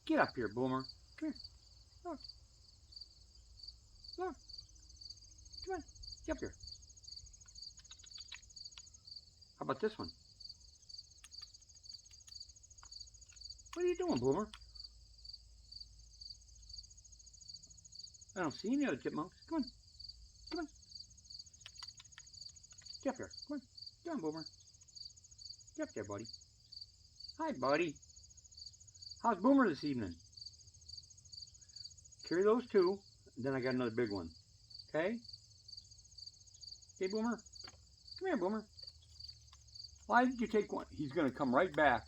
Get up here, Boomer. Come here. Look. Look. Come on. Get up here. How about this one? What are you doing, Boomer? I don't see any other chipmunks. Come on. Come on. Get up here. Come on. Come on, Boomer. Get up there, buddy. Hi, buddy. How's Boomer this evening? Carry those two, and then I got another big one. Okay? Okay, Boomer? Come here, Boomer. Why did you take one? He's going to come right back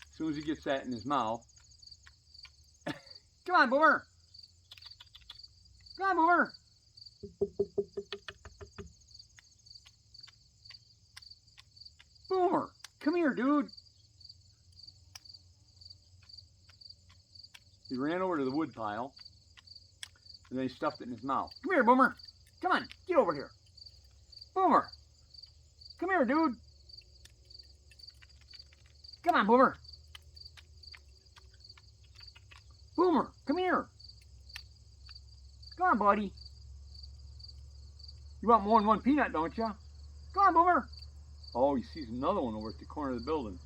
as soon as he gets that in his mouth. Come on, Boomer. Come on, Boomer. Boomer, come here, dude. He ran over to the wood pile, and then he stuffed it in his mouth. Come here, Boomer. Come on, get over here. Boomer, come here, dude. Come on, Boomer. Boomer, come here. Come on, buddy. You want more than one peanut, don't you? Come on, Boomer. Oh, he sees another one over at the corner of the building.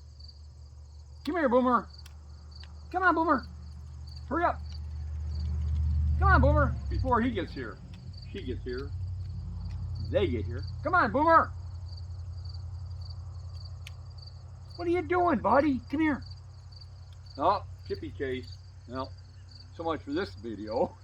Come here, Boomer. Come on, Boomer. Hurry up. Come on, Boomer. Before he gets here. She gets here. They get here. Come on, Boomer. What are you doing, buddy? Come here. Oh, Chippy chase. Well, so much for this video.